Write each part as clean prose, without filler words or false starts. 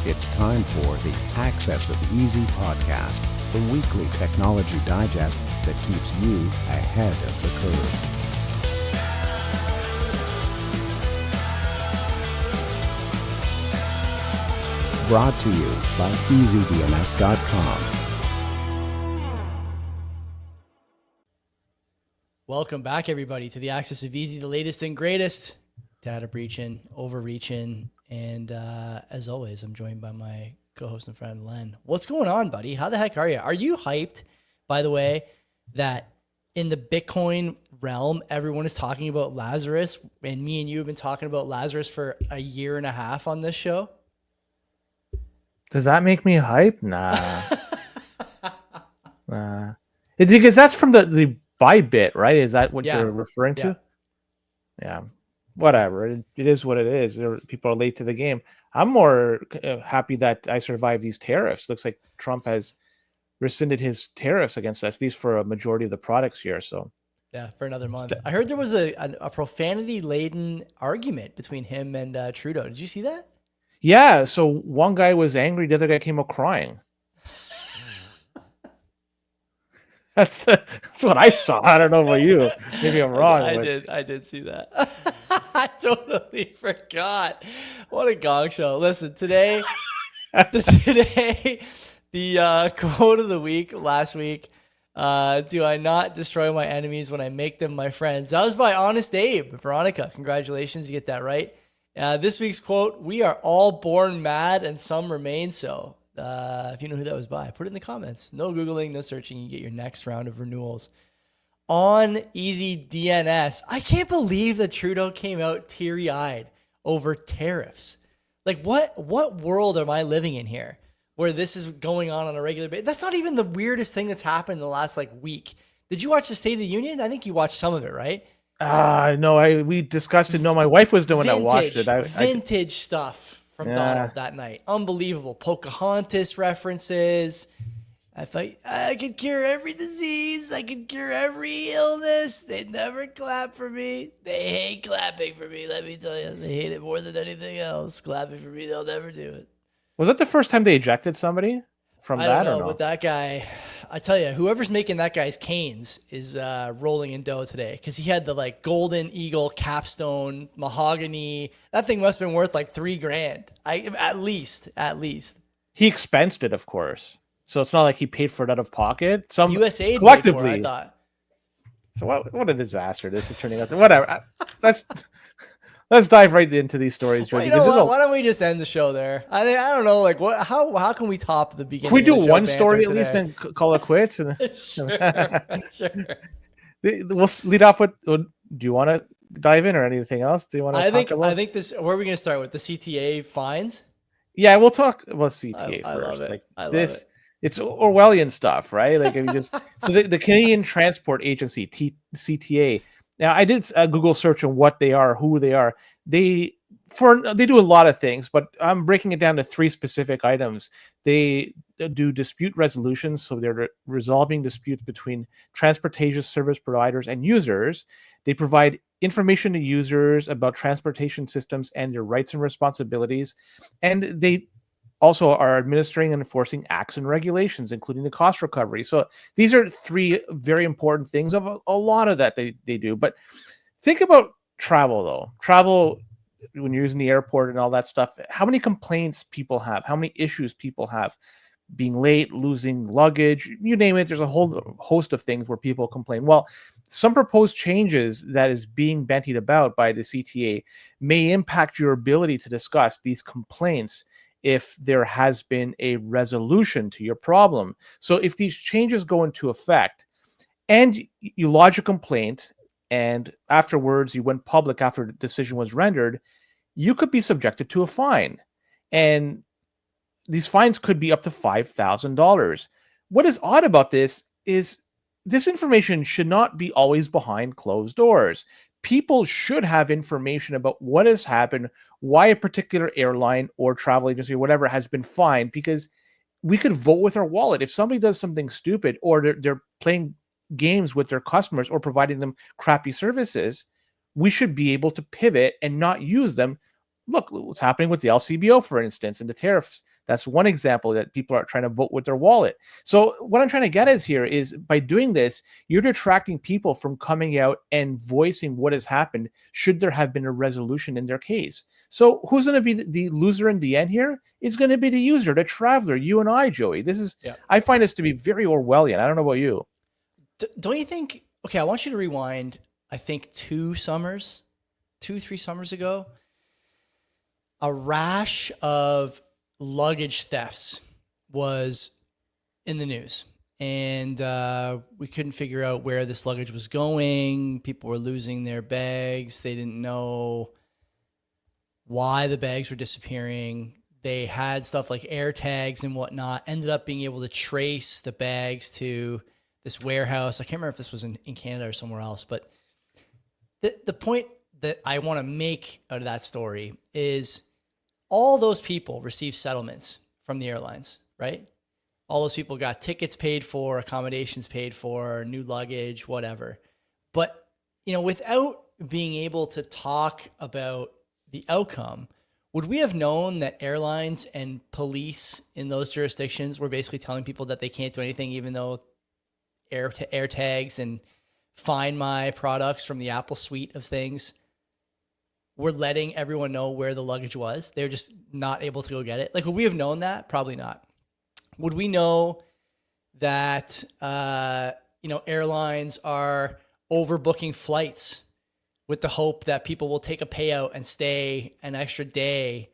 It's time for the Access of Easy podcast, the weekly technology digest that keeps you ahead of the curve. Brought to you by EasyDNS.com. Welcome back, everybody, to the Access of Easy, the latest and greatest. Data breaching, overreaching, and as always, I'm joined by my co-host and friend, Len. What's going on, buddy? How the heck are you? Are you hyped, by the way, that in the Bitcoin realm, everyone is talking about Lazarus, and me and you have been talking about Lazarus for a year and a half on this show? Does that make me hype? Nah. Nah. Because that's from the Bybit, right? Is that what you're referring to? Yeah. Whatever. It is what it is. People are late to the game. I'm more happy that I survived these tariffs. Looks like Trump has rescinded his tariffs against us, at least for a majority of the products here. So yeah, for another month. I heard there was a profanity-laden argument between him and Trudeau. Did you see that? Yeah, so one guy was angry, the other guy came out crying. That's what I saw. I don't know about you. Maybe I'm wrong. I did see that. I totally forgot. What a gong show. Listen, today the quote of the week last week, do I not destroy my enemies when I make them my friends? That was by Honest Abe. Veronica, congratulations, you get that right. This week's quote, we are all born mad and some remain so. If you know who that was by, put it in the comments. No Googling, no searching. You get your next round of renewals on Easy DNS. I can't believe that Trudeau came out teary-eyed over tariffs. Like, what world am I living in here where this is going on a regular basis? That's not even the weirdest thing that's happened in the last week. Did you watch the State of the Union? I think you watched some of it, right? No, we discussed it. No, my wife was the one that watched it. Vintage stuff from Donald that night. Unbelievable. Pocahontas references. I could cure every disease. I could cure every illness. They'd never clap for me. They hate clapping for me, let me tell you. They hate it more than anything else. Clapping for me, they'll never do it. Was that the first time they ejected somebody from that? I don't know, but that guy, I tell you, whoever's making that guy's canes is rolling in dough today, because he had the golden eagle capstone mahogany. That thing must have been worth $3,000. At least. He expensed it, of course. So it's not like he paid for it out of pocket. Some USA collectively, paid for it, I thought. So what a disaster this is turning out. Whatever. Let's dive right into these stories, Georgie. Well, why don't we just end the show there? I don't know. How can we top the beginning? Can we do of the one show story today? at least and call it quits? Sure. We'll lead off with. Do you want to dive in or anything else? Do you want to? I think this. Where are we going to start with the CTA fines? Yeah, we'll talk about CTA first. I love it. I love it. It's Orwellian stuff, right? So the Canadian Transport Agency, CTA. Now, I did a Google search on what they are, who they are. They do a lot of things, but I'm breaking it down to 3 specific items. They do dispute resolution, so they're resolving disputes between transportation service providers and users. They provide information to users about transportation systems and their rights and responsibilities, and they also are administering and enforcing acts and regulations, including the cost recovery. So these are 3 very important things of a lot of that they do. But think about travel, though. Travel, when you're using the airport and all that stuff, how many complaints people have, how many issues people have, being late, losing luggage, you name it. There's a whole host of things where people complain. Well, some proposed changes that is being bandied about by the CTA may impact your ability to discuss these complaints if there has been a resolution to your problem. So if these changes go into effect and you lodge a complaint and afterwards you went public after the decision was rendered, you could be subjected to a fine. And these fines could be up to $5,000. What is odd about this is this information should not be always behind closed doors. People should have information about what has happened, why a particular airline or travel agency or whatever has been fined, because we could vote with our wallet. If somebody does something stupid or they're playing games with their customers or providing them crappy services, we should be able to pivot and not use them. Look what's happening with the LCBO, for instance, and the tariffs That's one example that people are trying to vote with their wallet. So what I'm trying to get at here is by doing this, you're detracting people from coming out and voicing what has happened should there have been a resolution in their case. So who's going to be the loser in the end here? It's going to be the user, the traveler, you and I, Joey. I find this to be very Orwellian. I don't know about you. Don't you think? Okay, I want you to rewind. I think 3 summers ago, a rash of luggage thefts was in the news, and we couldn't figure out where this luggage was going. People were losing their bags. They didn't know why the bags were disappearing. They had stuff like air tags and whatnot, ended up being able to trace the bags to this warehouse. I can't remember if this was in Canada or somewhere else, but the point that I want to make out of that story is all those people received settlements from the airlines, right? All those people got tickets paid for, accommodations paid for, new luggage, whatever. But, without being able to talk about the outcome, would we have known that airlines and police in those jurisdictions were basically telling people that they can't do anything, even though air tags and Find My products from the Apple suite of things were letting everyone know where the luggage was? They're just not able to go get it. Like, would we have known that? Probably not. Would we know that, airlines are overbooking flights with the hope that people will take a payout and stay an extra day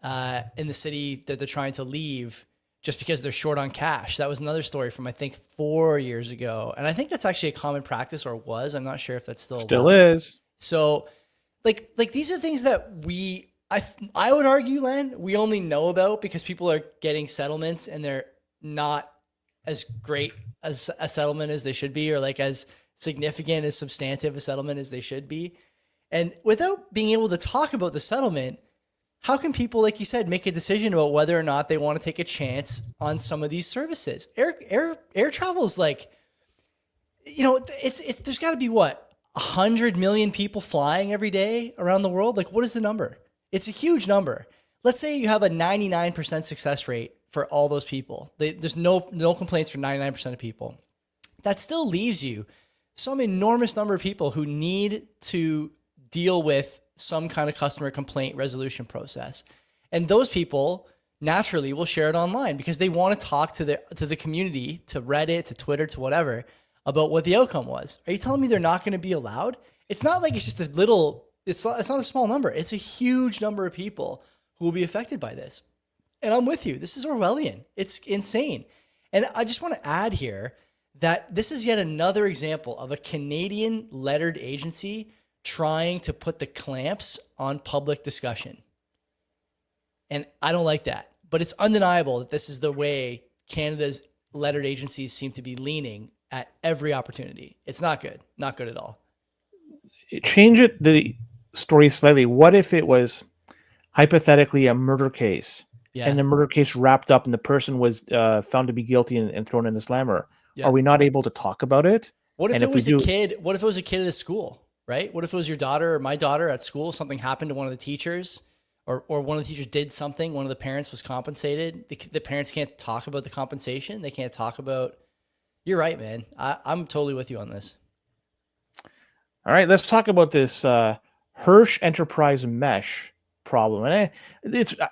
in the city that they're trying to leave just because they're short on cash? That was another story from, I think, 4 years ago. And I think that's actually a common practice, or was. I'm not sure if that's still is. So like these are things that I would argue, Len, we only know about because people are getting settlements and they're not as great as a settlement as they should be, or like as significant, as substantive a settlement as they should be. And without being able to talk about the settlement, how can people, like you said, make a decision about whether or not they want to take a chance on some of these services? Air travel is like, it's there's got to be 100 million people flying every day around the world. Like, what is the number? It's a huge number. Let's say you have a 99% success rate for all those people. There's no complaints for 99% of people. That still leaves you some enormous number of people who need to deal with some kind of customer complaint resolution process. And those people naturally will share it online because they want to talk to the community, to Reddit, to Twitter, to whatever, about what the outcome was. Are you telling me they're not going to be allowed? It's not like it's just it's not a small number. It's a huge number of people who will be affected by this. And I'm with you. This is Orwellian. It's insane. And I just want to add here that this is yet another example of a Canadian lettered agency trying to put the clamps on public discussion. And I don't like that. But it's undeniable that this is the way Canada's lettered agencies seem to be leaning at every opportunity. It's not good. Not good at all. Change the story slightly. What if it was hypothetically a murder case, and the murder case wrapped up and the person was found to be guilty and thrown in the slammer? Yeah. Are we not able to talk about it? What if it was a kid? What if it was a kid at a school, right? What if it was your daughter or my daughter at school? Something happened to one of the teachers, or one of the teachers did something. One of the parents was compensated. The parents can't talk about the compensation. They can't talk about. You're right, man. I'm totally with you on this. All right, let's talk about this Hirsch enterprise mesh problem. And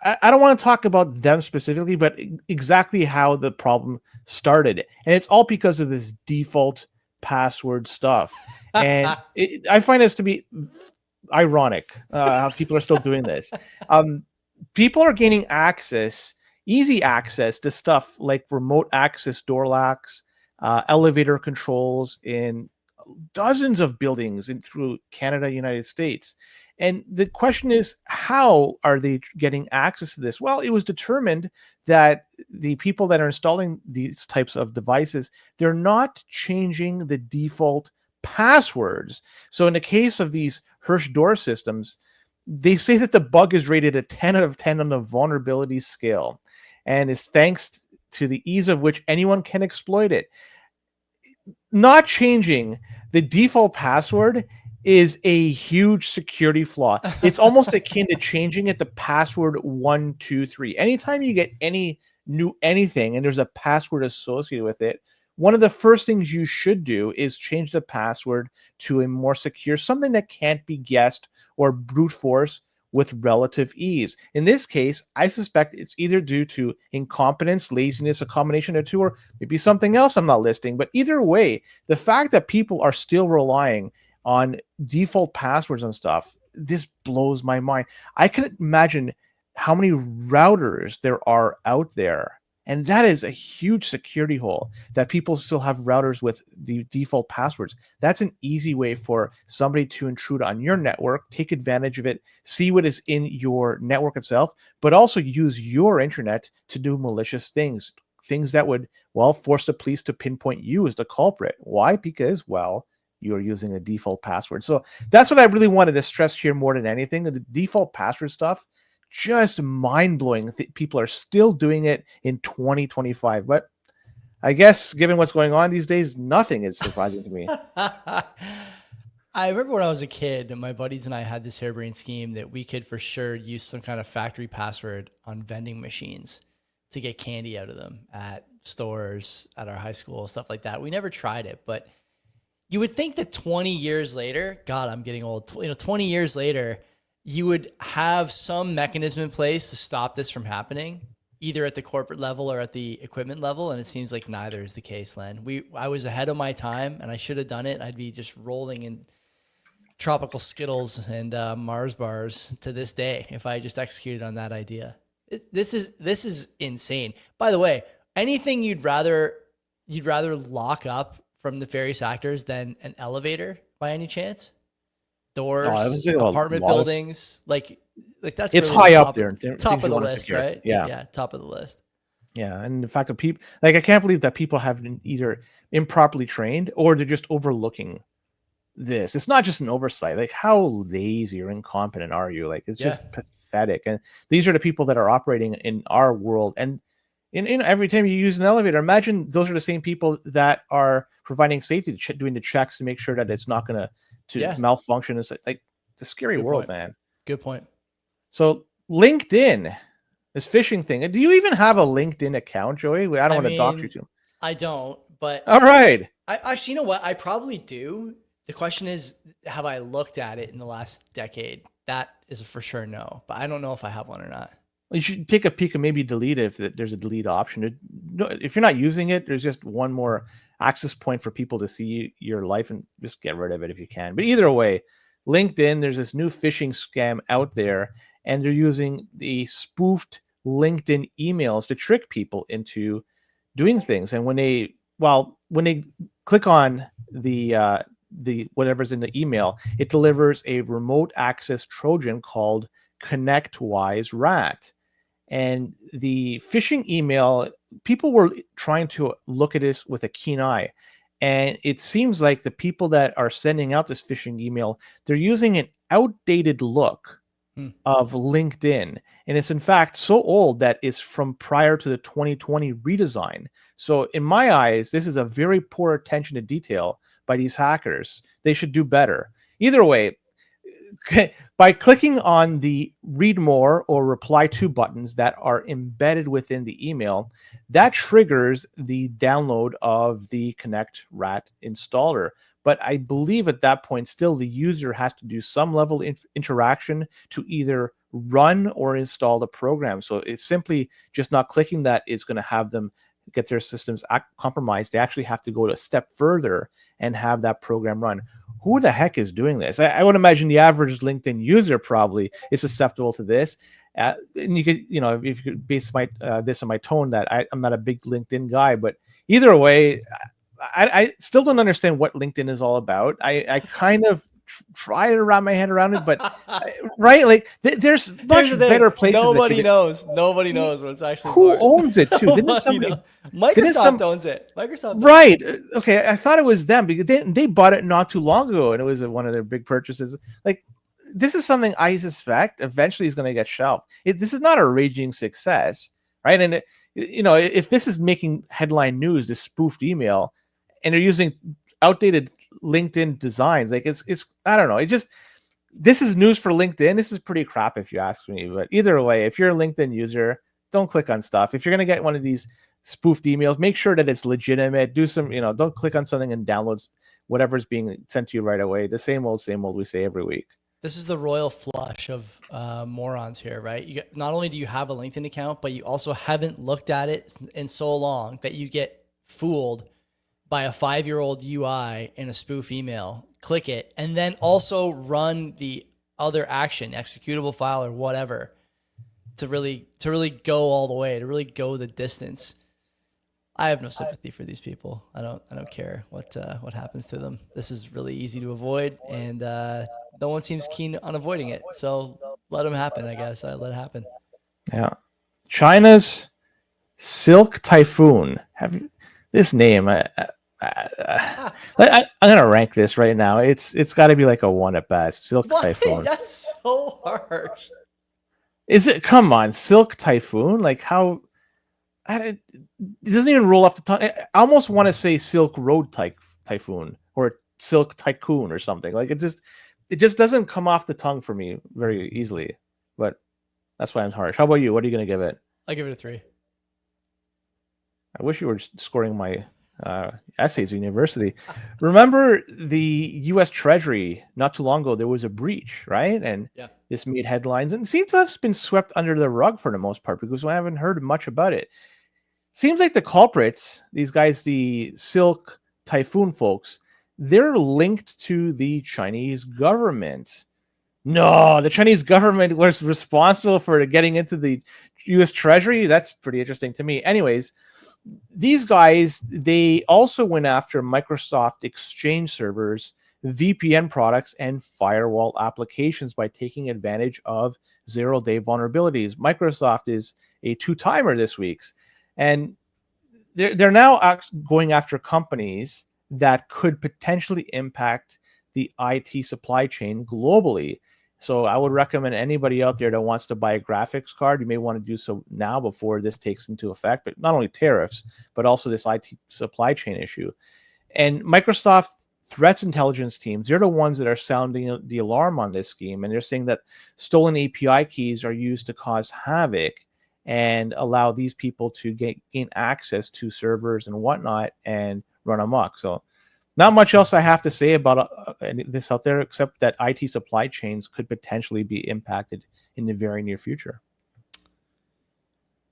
I don't want to talk about them specifically, but exactly how the problem started. And it's all because of this default password stuff. And I find this to be ironic how people are still doing this. People are gaining easy access to stuff like remote access door locks, elevator controls in dozens of buildings through Canada, United States. And the question is, how are they getting access to this? Well, it was determined that the people that are installing these types of devices, they're not changing the default passwords. So in the case of these Hirsch door systems, they say that the bug is rated a 10 out of 10 on the vulnerability scale, and is thanks to the ease of which anyone can exploit it. Not changing the default password is a huge security flaw. It's almost akin to changing it the password 123. Anytime you get any new anything and there's a password associated with it, one of the first things you should do is change the password to a more secure, something that can't be guessed or brute force with relative ease. In this case, I suspect it's either due to incompetence, laziness, a combination of two, or maybe something else I'm not listing. But either way, the fact that people are still relying on default passwords and stuff, this blows my mind. I can imagine how many routers there are out there. And that is a huge security hole, that people still have routers with the default passwords. That's an easy way for somebody to intrude on your network, take advantage of it, see what is in your network itself, but also use your internet to do malicious things, things that would, well, force the police to pinpoint you as the culprit. Why? Because, well, you're using a default password. So that's what I really wanted to stress here more than anything. The default password stuff, just mind-blowing. People are still doing it in 2025. But I guess given what's going on these days, nothing is surprising to me. I remember when I was a kid, my buddies and I had this harebrained scheme that we could for sure use some kind of factory password on vending machines to get candy out of them at stores, at our high school, stuff like that. We never tried it, but you would think that 20 years later, God, I'm getting old, 20 years later, you would have some mechanism in place to stop this from happening, either at the corporate level or at the equipment level. And it seems like neither is the case, Len. I was ahead of my time and I should have done it. I'd be just rolling in tropical Skittles and Mars bars to this day if I just executed on that idea. This is insane. By the way, anything you'd rather lock up from the various actors than an elevator by any chance? Doors, apartment buildings, like that's it's really high up there. Top of the list, right? Yeah, top of the list. Yeah, and the fact that people, like, I can't believe that people have been either improperly trained or they're just overlooking this. It's not just an oversight. Like, how lazy or incompetent are you? Like, it's just pathetic. And these are the people that are operating in our world. And in every time you use an elevator, imagine those are the same people that are providing safety, doing the checks to make sure that it's not going to malfunction. It's like it's a scary world, man. Good point. So LinkedIn, this phishing thing. Do you even have a LinkedIn account, Joey? I don't want to dox you too. I don't, but all right. I actually, you know what? I probably do. The question is, have I looked at it in the last decade? That is a for sure no, but I don't know if I have one or not. You should take a peek and maybe delete it if there's a delete option. If you're not using it, there's just one more access point for people to see your life, and just get rid of it if you can. But either way, LinkedIn, there's this new phishing scam out there, and they're using the spoofed LinkedIn emails to trick people into doing things. And when they click on the whatever's in the email, it delivers a remote access Trojan called ConnectWise Rat. And the phishing email, people were trying to look at this with a keen eye. And it seems like the people that are sending out this phishing email, they're using an outdated look of LinkedIn. And it's in fact so old that it's from prior to the 2020 redesign. So in my eyes, this is a very poor attention to detail by these hackers. They should do better. Either way, by clicking on the read more or reply to buttons that are embedded within the email, that triggers the download of the Connect Rat installer. But I believe at that point, still the user has to do some level of interaction to either run or install the program. So it's simply just not clicking that is going to have them get their systems compromised. They actually have to go a step further and have that program run. Who the heck is doing this? I would imagine the average LinkedIn user probably is susceptible to this. And you could, if you could base this on my tone, that I'm not a big LinkedIn guy, but either way, I still don't understand what LinkedIn is all about. I kind of try to wrap my head around it, but right, like there's much better places. Nobody knows what it's actually. Who owns it too? Microsoft owns it. Microsoft. Right. Okay. I thought it was them because they bought it not too long ago, and it was one of their big purchases. Like, this is something I suspect eventually is going to get shelved. This is not a raging success, right? And if this is making headline news, this spoofed email, and they're using outdated LinkedIn designs. Like it's I don't know. This is news for LinkedIn. This is pretty crap if you ask me. But either way, if you're a LinkedIn user, don't click on stuff. If you're gonna get one of these spoofed emails, make sure that it's legitimate. Do some, don't click on something and download whatever's being sent to you right away. The same old we say every week. This is the royal flush of morons here, right? Not only do you have a LinkedIn account, but you also haven't looked at it in so long that you get fooled by a 5-year-old UI in a spoof email. Click it, and then also run the other action, executable file or whatever, to really go all the way, to really go the distance. I have no sympathy for these people. I don't care what happens to them. This is really easy to avoid, and no one seems keen on avoiding it. So let them happen, I guess. Let it happen. Yeah. China's Silk Typhoon. This name? I'm gonna rank this right now. It's got to be like a 1 at best. Silk Typhoon. That's so harsh. Is it? Come on, Silk Typhoon. Like how? It doesn't even roll off the tongue. I almost want to say Silk Road Typhoon or Silk Tycoon or something. Like it just doesn't come off the tongue for me very easily. But that's why I'm harsh. How about you? What are you gonna give it? I give it a 3. I wish you were scoring my essays at university. Remember the U.S. Treasury not too long ago? There was a breach, right? And this made headlines and seems to have been swept under the rug for the most part because I haven't heard much about it. Seems like the culprits, these guys, the Silk Typhoon folks, they're linked to the Chinese government. No, the Chinese government was responsible for getting into the U.S. Treasury. That's pretty interesting to me. Anyways, these guys, they also went after Microsoft Exchange servers, VPN products, and firewall applications by taking advantage of zero-day vulnerabilities. Microsoft is a 2-timer this week, and they're now going after companies that could potentially impact the IT supply chain globally. So I would recommend anybody out there that wants to buy a graphics card, you may want to do so now before this takes into effect, but not only tariffs, but also this IT supply chain issue. And Microsoft threats intelligence teams, they're the ones that are sounding the alarm on this scheme. And they're saying that stolen API keys are used to cause havoc and allow these people to gain access to servers and whatnot and run amok. So not much else I have to say about this out there, except that IT supply chains could potentially be impacted in the very near future.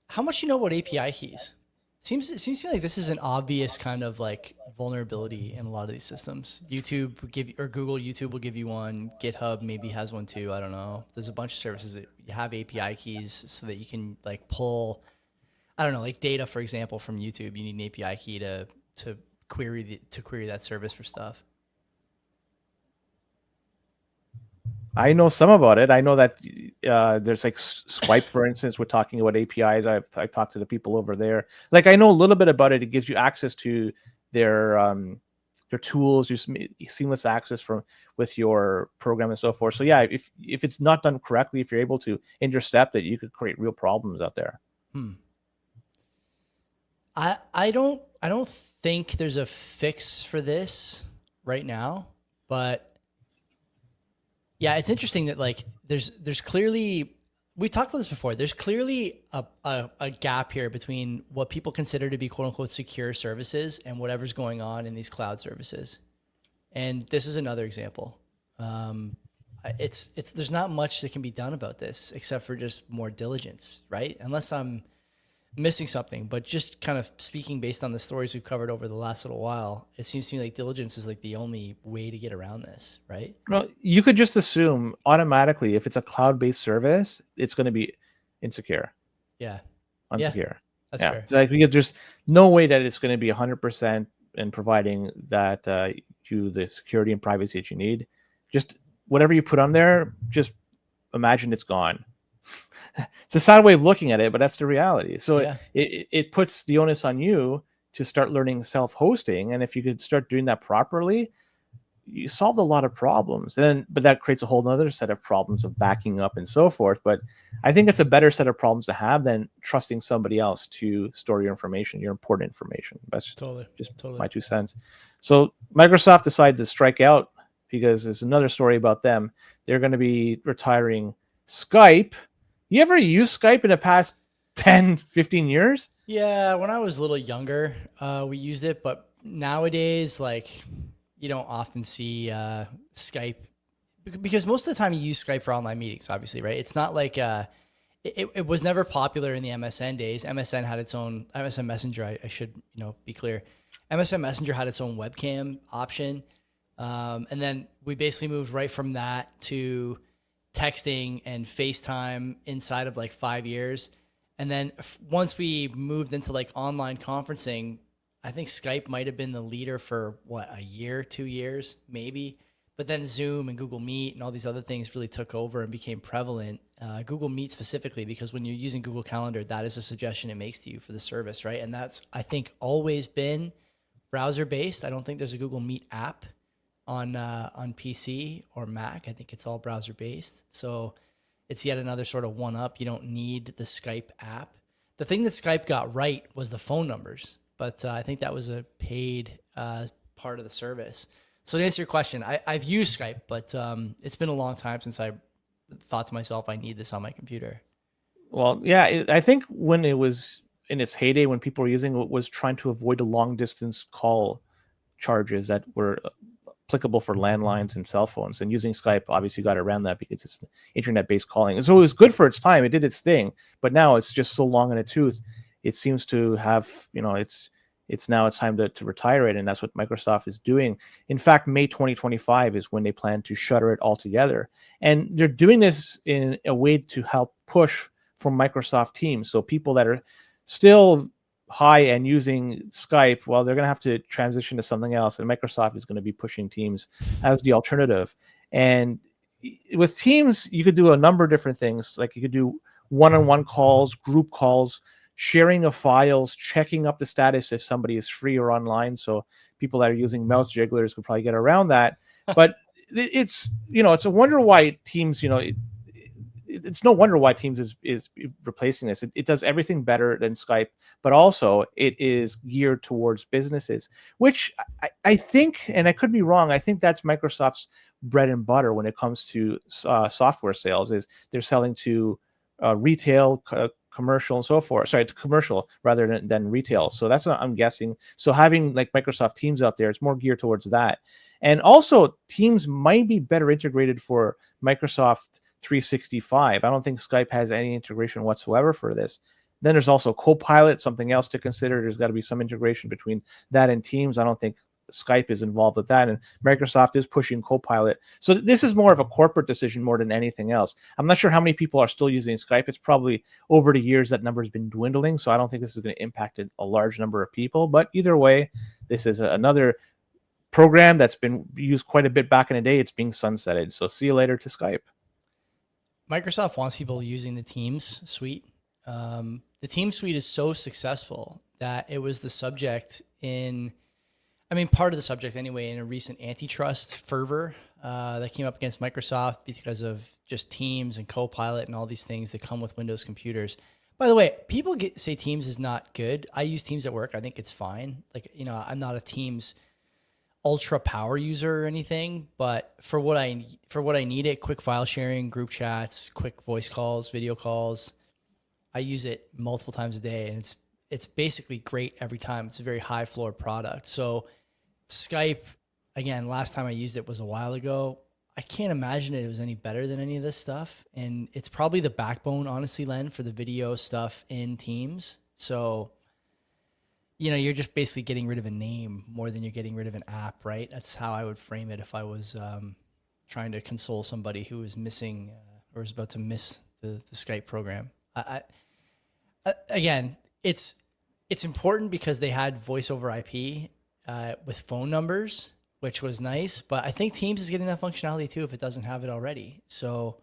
How much you know about API keys? Seems to me like this is an obvious kind of like vulnerability in a lot of these systems. YouTube will give you, or YouTube will give you one. GitHub maybe has one too. I don't know. There's a bunch of services that you have API keys so that you can like pull, I don't know, like data, for example, from YouTube. You need an API key to query that service for stuff. I know some about it. I know that there's like Skype, for instance, we're talking about APIs. I talked to the people over there. Like I know a little bit about it. It gives you access to their tools, just seamless access with your program and so forth. So yeah, if it's not done correctly, if you're able to intercept it, you could create real problems out there. I don't think there's a fix for this right now, but yeah, it's interesting that like there's clearly, we talked about this before, there's clearly a gap here between what people consider to be quote unquote secure services and whatever's going on in these cloud services. And this is another example. There's not much that can be done about this except for just more diligence, right? Unless I'm missing something, but just kind of speaking based on the stories we've covered over the last little while, it seems to me like diligence is like the only way to get around this, right? Well, you could just assume automatically if it's a cloud-based service, it's going to be insecure. Yeah. Unsecure. Yeah, that's fair. So like there's no way that it's going to be 100% in providing that you the security and privacy that you need. Just whatever you put on there, just imagine it's gone. It's a sad way of looking at it, but that's the reality. So yeah. it puts the onus on you to start learning self-hosting. And if you could start doing that properly, you solved a lot of problems. But that creates a whole other set of problems of backing up and so forth. But I think it's a better set of problems to have than trusting somebody else to store your information, your important information. That's just my 2 cents. So Microsoft decided to strike out because there's another story about them. They're going to be retiring Skype. You ever use Skype in the past 10, 15 years? Yeah, when I was a little younger, we used it, but nowadays, like, you don't often see Skype because most of the time you use Skype for online meetings, obviously, right? It's not like it was never popular in the MSN days. MSN had its own MSN Messenger. I should be clear. MSN Messenger had its own webcam option, and then we basically moved right from that to texting and FaceTime inside of like 5 years. And then once we moved into like online conferencing, I think Skype might have been the leader for a year, 2 years, maybe. But then Zoom and Google Meet and all these other things really took over and became prevalent. Google Meet specifically, because when you're using Google Calendar, that is a suggestion it makes to you for the service, right? And that's, I think, always been browser-based. I don't think there's a Google Meet app on PC or Mac. I think it's all browser-based. So it's yet another sort of one-up. You don't need the Skype app. The thing that Skype got right was the phone numbers. But I think that was a paid part of the service. So to answer your question, I've used Skype, but it's been a long time since I thought to myself, I need this on my computer. Well, yeah, I think when it was in its heyday, when people were using it, was trying to avoid the long distance call charges that were applicable for landlines and cell phones. And using Skype obviously got around that because it's internet-based calling. And so it was good for its time. It did its thing. But now it's just so long in a tooth. It seems to have, it's now it's time to retire it, and that's what Microsoft is doing. In fact, May 2025 is when they plan to shutter it altogether. And they're doing this in a way to help push for Microsoft Teams. So people that are still high and using Skype, well, they're going to have to transition to something else, and Microsoft is going to be pushing Teams as the alternative. And with Teams, you could do a number of different things. Like you could do one-on-one calls, group calls, sharing of files, checking up the status if somebody is free or online. So people that are using mouse jigglers could probably get around that. But it's a wonder why Teams, it's no wonder why Teams is replacing this. It does everything better than Skype, but also it is geared towards businesses, which I think, and I could be wrong, I think that's Microsoft's bread and butter when it comes to software sales. Is they're selling to retail, commercial, and so forth. Sorry, to commercial rather than retail. So that's what I'm guessing. So having like Microsoft Teams out there, it's more geared towards that. And also Teams might be better integrated for Microsoft 365. I don't think Skype has any integration whatsoever for this. Then there's also Copilot, something else to consider. There's got to be some integration between that and Teams. I don't think Skype is involved with that, and Microsoft is pushing Copilot. So this is more of a corporate decision more than anything else. I'm not sure how many people are still using Skype. It's probably over the years that number has been dwindling, so I don't think this is going to impact a large number of people. But either way, this is another program that's been used quite a bit back in the day. It's being sunsetted. So see you later to Skype. Microsoft wants people using the Teams suite. The Teams suite is so successful that it was the subject part of the subject anyway, in a recent antitrust fervor that came up against Microsoft because of just Teams and Copilot and all these things that come with Windows computers. By the way, people say Teams is not good. I use Teams at work. I think it's fine. I'm not a Teams ultra power user or anything, but for what I need it, quick file sharing, group chats, quick voice calls, video calls, I use it multiple times a day, and it's basically great every time. It's a very high floor product. So Skype, again, last time I used it was a while ago. I can't imagine it was any better than any of this stuff. And it's probably the backbone, honestly, Len, for the video stuff in Teams. So, you're just basically getting rid of a name more than you're getting rid of an app, right? That's how I would frame it if I was trying to console somebody who was missing or was about to miss the Skype program. Again, it's important because they had voice over IP with phone numbers, which was nice. But I think Teams is getting that functionality too if it doesn't have it already. So,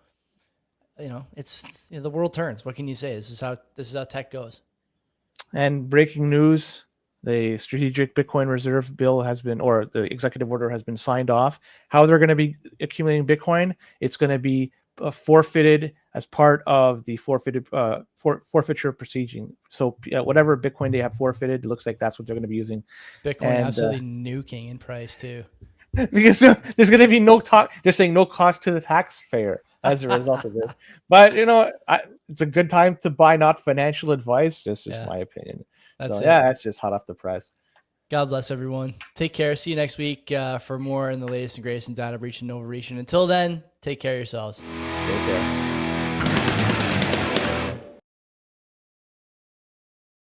it's the world turns. What can you say? This is how tech goes. And breaking news, the strategic Bitcoin reserve bill has been, or the executive order has been signed off. How they're going to be accumulating Bitcoin? It's going to be forfeited as part of the forfeiture proceeding. So whatever Bitcoin they have forfeited, it looks like that's what they're going to be using. Bitcoin absolutely nuking in price too. Because there's going to be no talk. They're saying no cost to the taxpayer as a result of this. But it's a good time to buy, not financial advice. Just my opinion. That's it. That's just hot off the press. God bless everyone. Take care. See you next week for more in the latest and greatest in data breach and overreach. And until then, take care of yourselves. Take care.